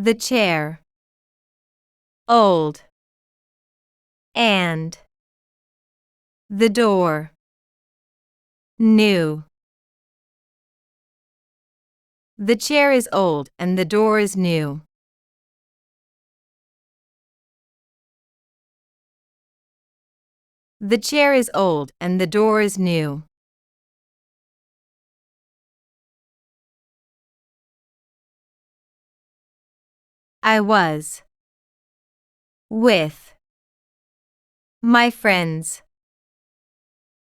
The chair. Old. And. The door. New. The chair is old and the door is new. The chair is old and the door is new. I was with my friends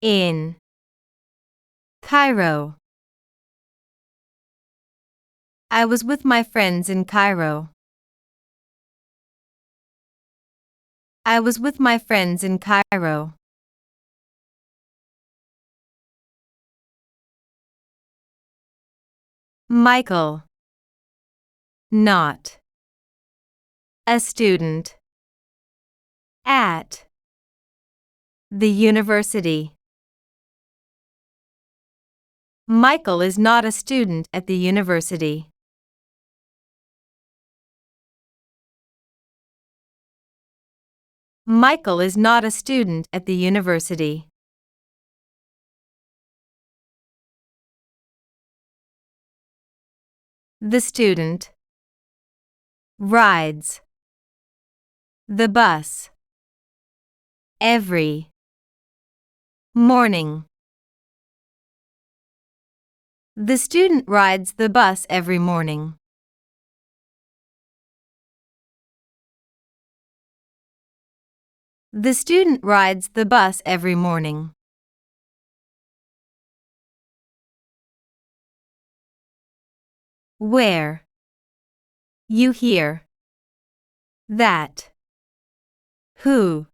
in Cairo. I was with my friends in Cairo. I was with my friends in Cairo. Michael. Not a student at the university. Michael is not a student at the university. Michael is not a student at the university. The student rides the bus every morning. The student rides the bus every morning. The student rides the bus every morning. Where you hear that. Who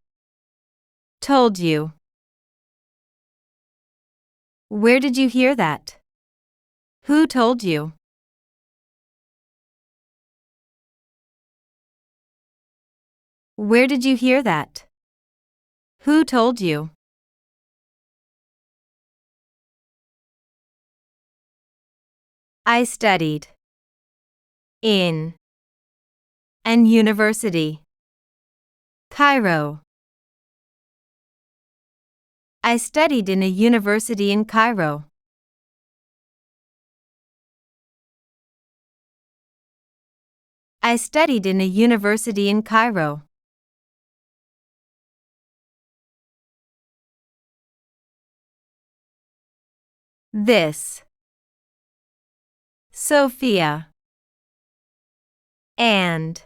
told you? Where did you hear that? Who told you? Where did you hear that? Who told you? I studied in an university. Cairo. I studied in a university in Cairo. I studied in a university in Cairo. This. Sophia. And.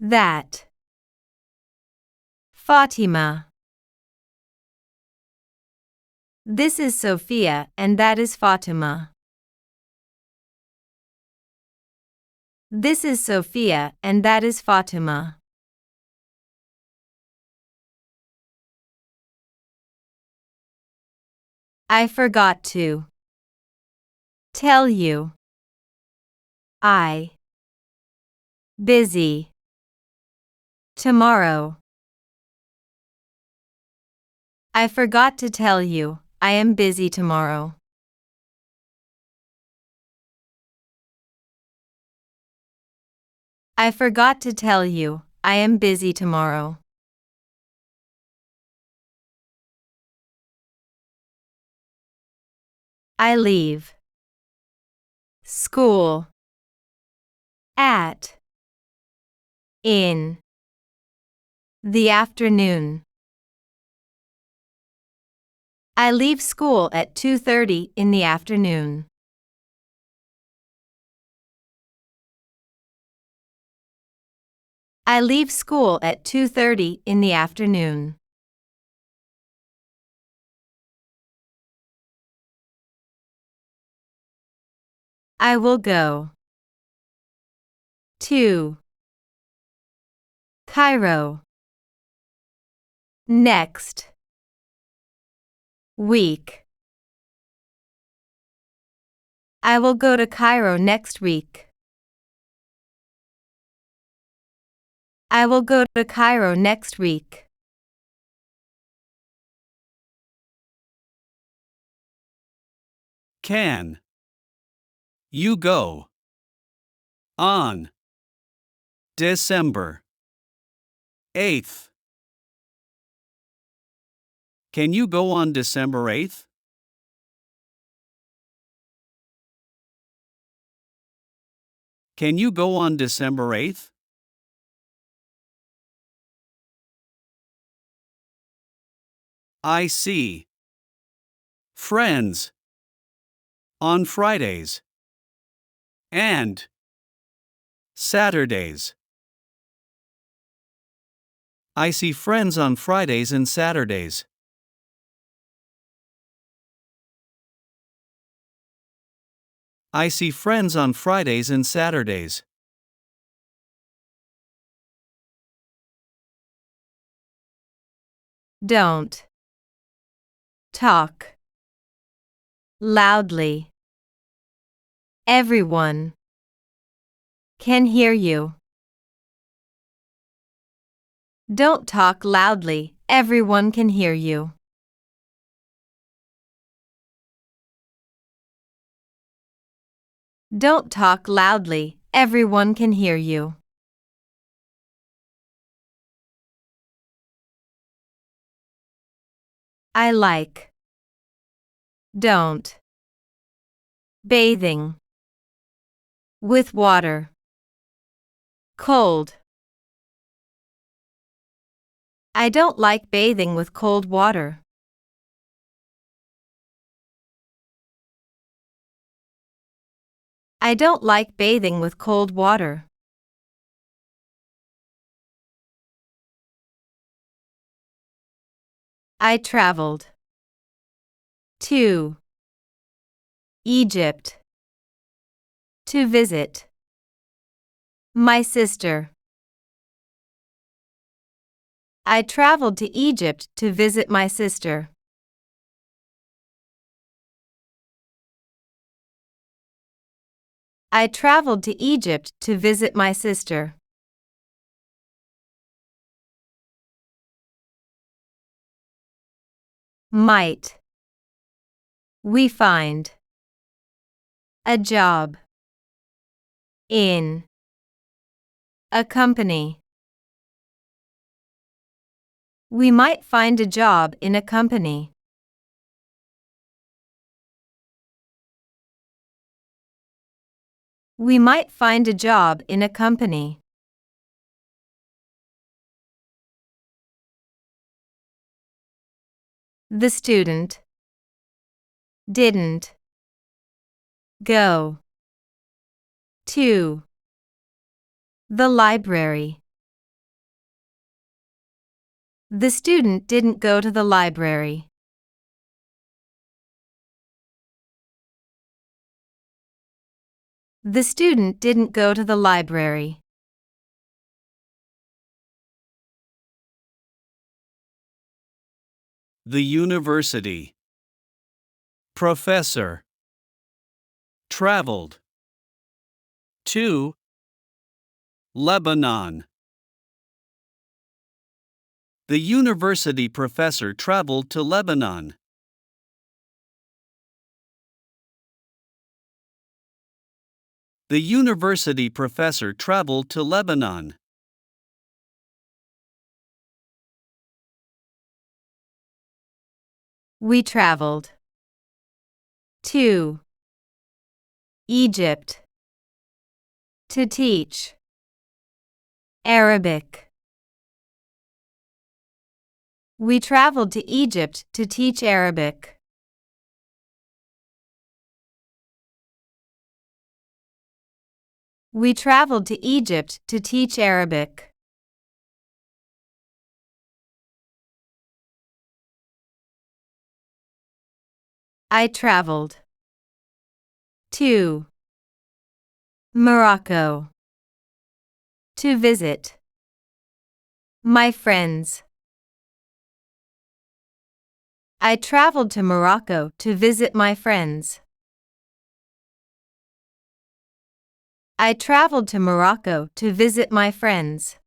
That. Fatima. This is Sophia and that is Fatima. This is Sophia and that is Fatima. I forgot to tell you. Busy. Tomorrow. I forgot to tell you, I am busy tomorrow. I forgot to tell you, I am busy tomorrow. I leave school at in the afternoon. I leave school at 2:30 in the afternoon. I leave school at 2:30 in the afternoon. I will go to Cairo next week. I will go to Cairo next week. I will go to Cairo next week. Can you go On December 8th. Can you go on December 8th? Can you go on December 8th? I see friends on Fridays and Saturdays. I see friends on Fridays and Saturdays. I see friends on Fridays and Saturdays. Don't talk loudly. Everyone can hear you. Don't talk loudly. Everyone can hear you. Don't talk loudly. Everyone can hear you. I like. Don't. Bathing. With water. Cold. I don't like bathing with cold water. I don't like bathing with cold water. I traveled to Egypt to visit my sister. I traveled to Egypt to visit my sister. I traveled to Egypt to visit my sister. Might we find a job in a company? We might find a job in a company. We might find a job in a company. The student didn't go to the library. The student didn't go to the library. The student didn't go to the library. The university professor traveled to Lebanon. The university professor traveled to Lebanon. The university professor traveled to Lebanon. We traveled to Egypt to teach Arabic. We traveled to Egypt to teach Arabic. We traveled to Egypt to teach Arabic. I traveled to Morocco to visit my friends. I traveled to Morocco to visit my friends. I traveled to Morocco to visit my friends.